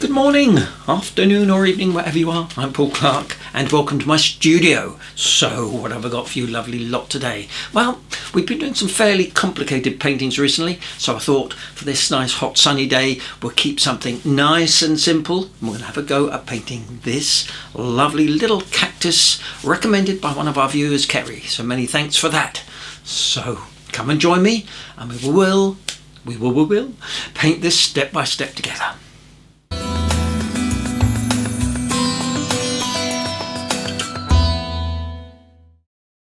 Good morning, afternoon or evening, wherever you are. I'm Paul Clark and welcome to my studio. So what have I got for you lovely lot today? Well, we've been doing some fairly complicated paintings recently, so I thought for this nice hot sunny day we'll keep something nice and simple. And we're going to have a go at painting this lovely little cactus recommended by one of our viewers, Kerry. So many thanks for that. So come and join me and we will paint this step by step together.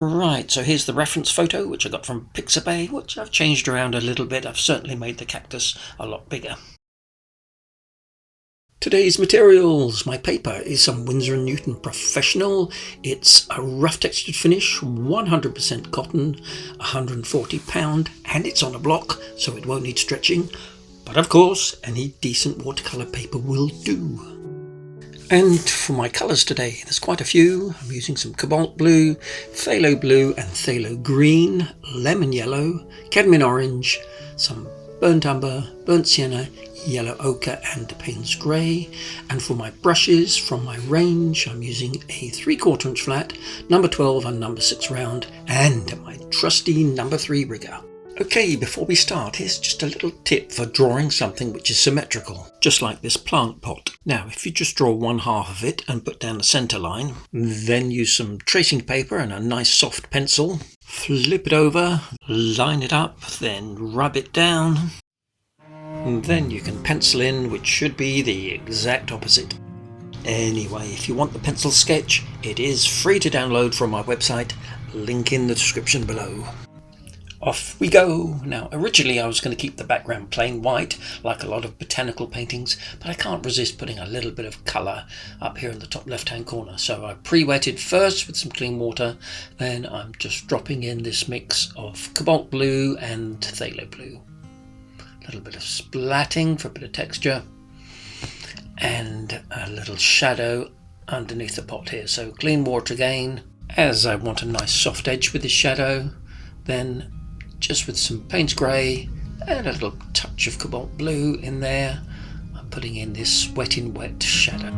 Right, so here's the reference photo which I got from Pixabay, which I've changed around a little bit. I've certainly made the cactus a lot bigger. Today's materials. My paper is some Winsor & Newton Professional. It's a rough textured finish, 100% cotton, £140, and it's on a block, so it won't need stretching. But of course, any decent watercolour paper will do. And for my colours today, there's quite a few. I'm using some cobalt blue, phthalo blue and phthalo green, lemon yellow, cadmium orange, some burnt umber, burnt sienna, yellow ochre and Payne's grey. And for my brushes from my range, I'm using a 3/4 inch flat, number 12 and number 6 round, and my trusty number 3 rigger. Okay, before we start, here's just a little tip for drawing something which is symmetrical, just like this plant pot. Now, if you just draw one half of it and put down the centre line, then use some tracing paper and a nice soft pencil, flip it over, line it up, then rub it down, and then you can pencil in, which should be the exact opposite. Anyway, if you want the pencil sketch, it is free to download from my website, link in the description below. Off we go! Now, originally I was going to keep the background plain white, like a lot of botanical paintings, but I can't resist putting a little bit of colour up here in the top left-hand corner. So I pre-wetted first with some clean water, then I'm just dropping in this mix of cobalt blue and phthalo blue. A little bit of splatting for a bit of texture, and a little shadow underneath the pot here. So clean water again, as I want a nice soft edge with this shadow, then just with some Payne's grey and a little touch of cobalt blue in there, I'm putting in this wet in wet shadow.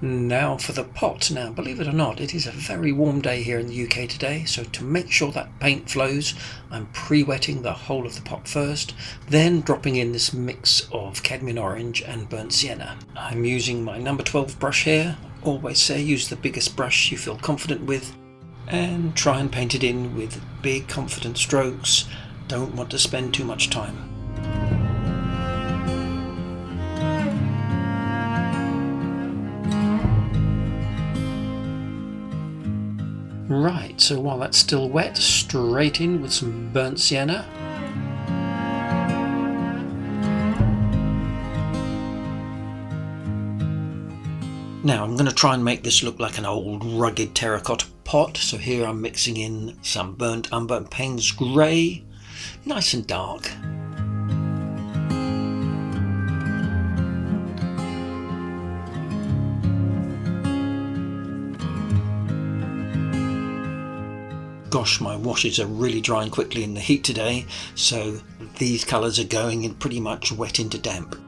Now for the pot. Now, believe it or not, it is a very warm day here in the UK today, so to make sure that paint flows, I'm pre-wetting the whole of the pot first, then dropping in this mix of cadmium orange and burnt sienna. I'm using my number 12 brush here. Always say use the biggest brush you feel confident with, and try and paint it in with big confident strokes. Don't want to spend too much time. Right, so while that's still wet, straight in with some burnt sienna. Now I'm going to try and make this look like an old rugged terracotta pot, so here I'm mixing in some burnt umber and Payne's grey, nice and dark. Gosh, my washes are really drying quickly in the heat today, so these colours are going in pretty much wet into damp.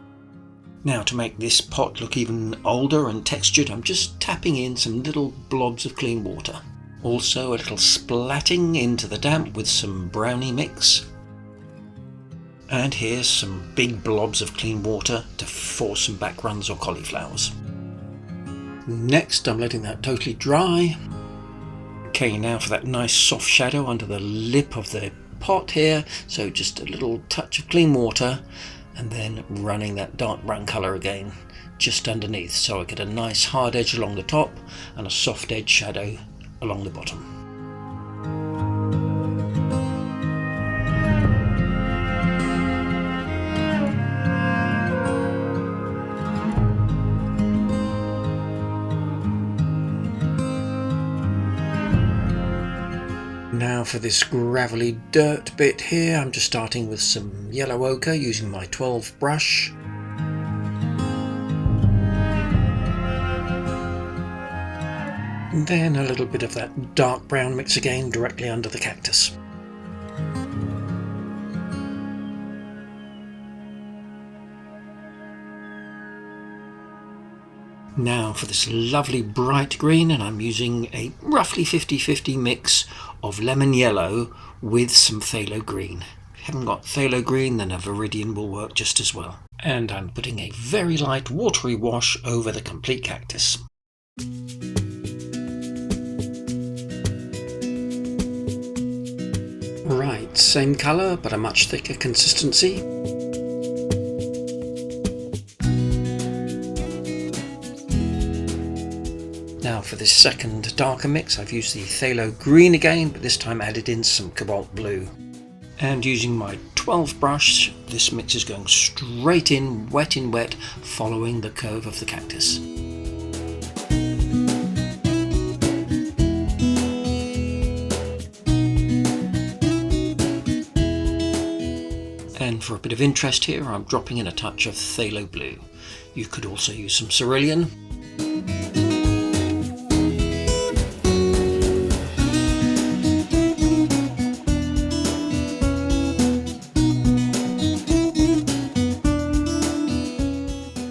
Now, to make this pot look even older and textured, I'm just tapping in some little blobs of clean water. Also a little splatting into the damp with some brownie mix. And here's some big blobs of clean water to force some backgrounds or cauliflowers. Next, I'm letting that totally dry. Okay, now for that nice soft shadow under the lip of the pot here, so just a little touch of clean water, and then running that dark brown colour again just underneath, so I get a nice hard edge along the top and a soft edge shadow along the bottom. Now for this gravelly dirt bit here, I'm just starting with some yellow ochre using my 12 brush. And then a little bit of that dark brown mix again directly under the cactus. Now for this lovely bright green, and I'm using a roughly 50-50 mix of lemon yellow with some phthalo green. If you haven't got phthalo green, then a viridian will work just as well. And I'm putting a very light watery wash over the complete cactus. Right, same colour but a much thicker consistency. Now for this second darker mix, I've used the phthalo green again, but this time added in some cobalt blue. And using my 12 brush, this mix is going straight in wet, following the curve of the cactus. And for a bit of interest here, I'm dropping in a touch of phthalo blue. You could also use some cerulean.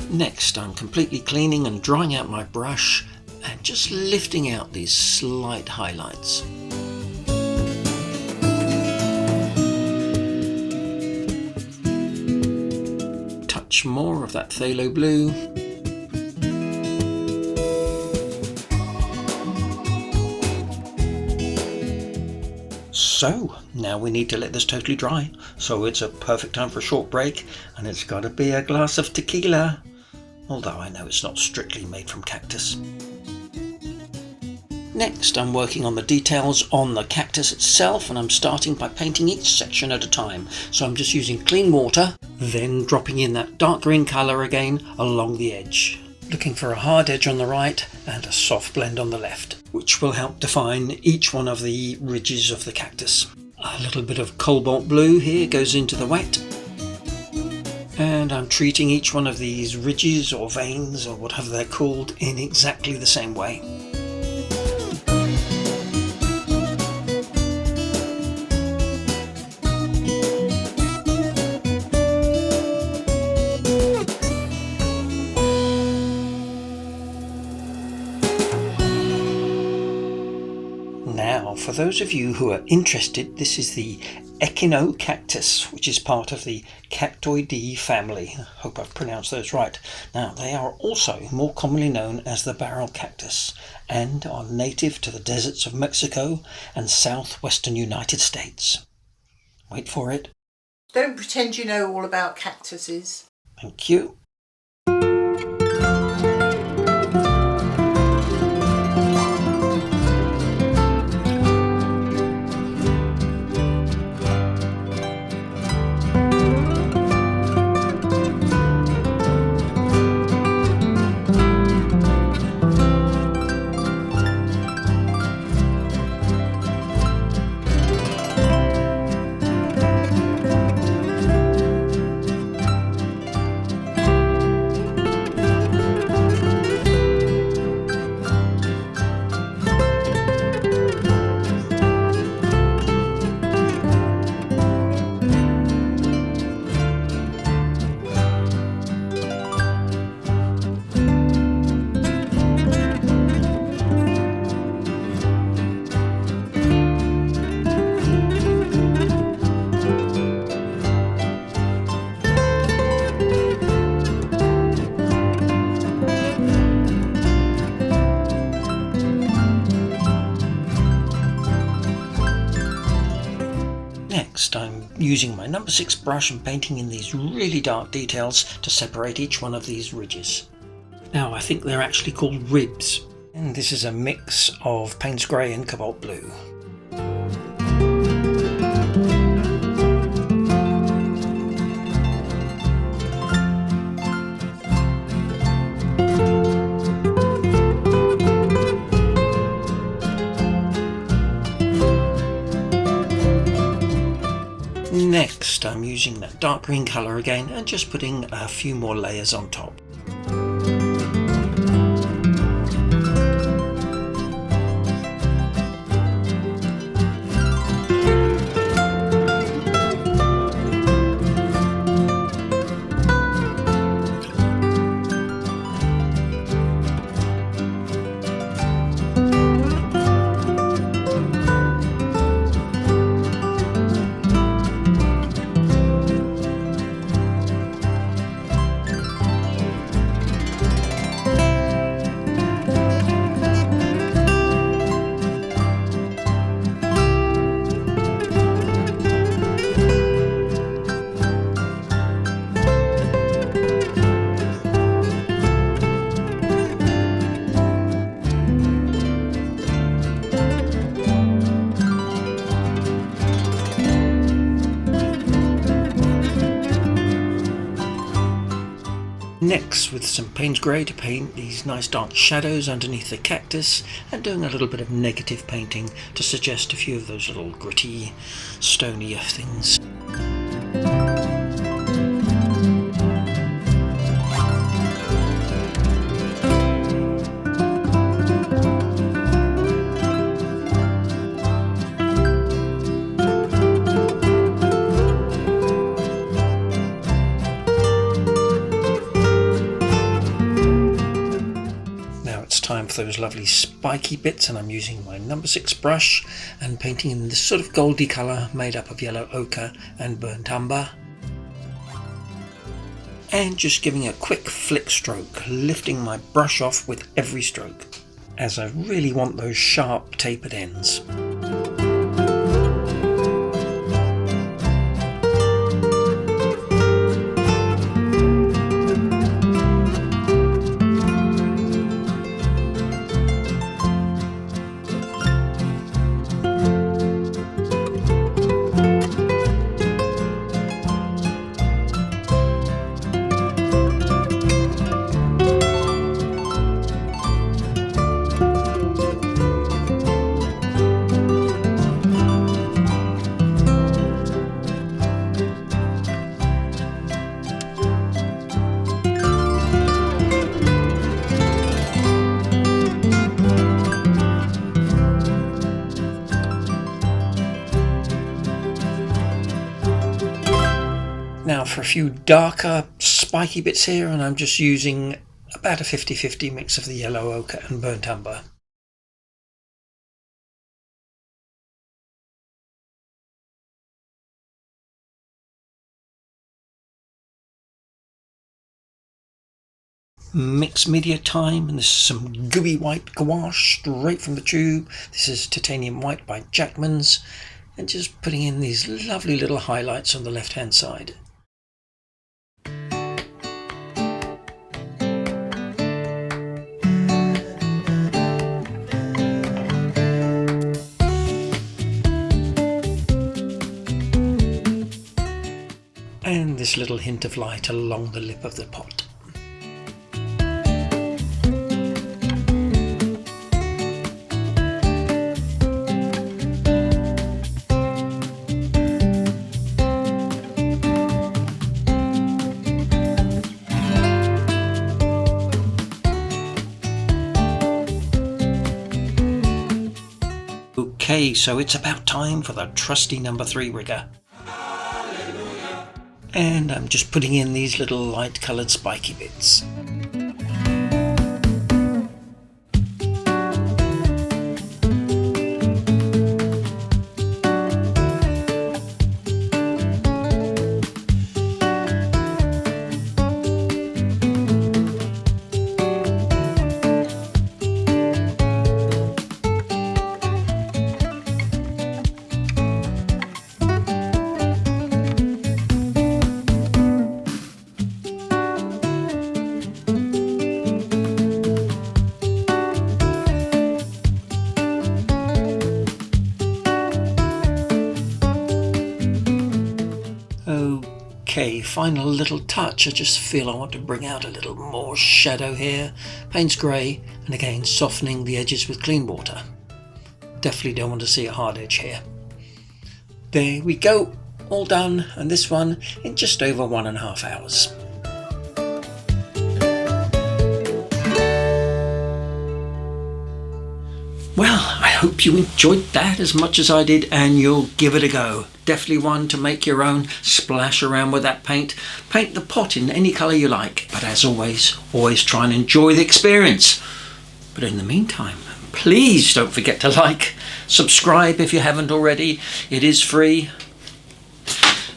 Next, I'm completely cleaning and drying out my brush and just lifting out these slight highlights. Touch more of that phthalo blue. So now we need to let this totally dry, so it's a perfect time for a short break, and it's got to be a glass of tequila. Although I know it's not strictly made from cactus. Next, I'm working on the details on the cactus itself, and I'm starting by painting each section at a time. So I'm just using clean water, then dropping in that dark green colour again along the edge. Looking for a hard edge on the right and a soft blend on the left, which will help define each one of the ridges of the cactus. A little bit of cobalt blue here goes into the wet. And I'm treating each one of these ridges or veins or whatever they're called in exactly the same way. Now, for those of you who are interested, this is the Echinocactus, which is part of the Cactoideae family. I hope I've pronounced those right. Now, they are also more commonly known as the barrel cactus and are native to the deserts of Mexico and southwestern United States. Wait for it. Don't pretend you know all about cactuses. Thank you. Next, I'm using my number 6 brush and painting in these really dark details to separate each one of these ridges. Now, I think they're actually called ribs, and this is a mix of Payne's Grey and Cobalt Blue. Next, I'm using that dark green colour again and just putting a few more layers on top. Next, with some Payne's Grey to paint these nice dark shadows underneath the cactus, and doing a little bit of negative painting to suggest a few of those little gritty, stony things. Time for those lovely spiky bits, and I'm using my number 6 brush and painting in this sort of goldy colour made up of yellow ochre and burnt umber, and just giving a quick flick stroke, lifting my brush off with every stroke, as I really want those sharp tapered ends. Now for a few darker spiky bits here, and I'm just using about a 50-50 mix of the yellow ochre and burnt umber. Mixed media time, and this is some gooey white gouache straight from the tube. This is titanium white by Jackman's, and just putting in these lovely little highlights on the left hand side. And this little hint of light along the lip of the pot. Okay, so it's about time for the trusty number 3 rigger. And I'm just putting in these little light coloured spiky bits. Okay, final little touch. I just feel I want to bring out a little more shadow here. Payne's Grey, and again softening the edges with clean water. Definitely don't want to see a hard edge here. There we go, all done, and this one in just over 1.5 hours. Well, I hope you enjoyed that as much as I did, and you'll give it a go. Definitely one to make your own, splash around with that paint. Paint the pot in any colour you like, but as always try and enjoy the experience. But in the meantime, please don't forget to like, subscribe if you haven't already. It is free.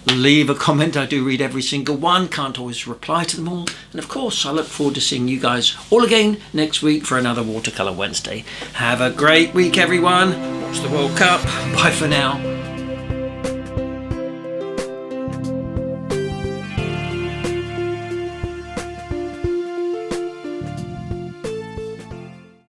Leave a comment. I do read every single one, can't always reply to them all. And of course, I look forward to seeing you guys all again next week for another Watercolour Wednesday. Have a great week, everyone. Watch the World Cup. Bye for now.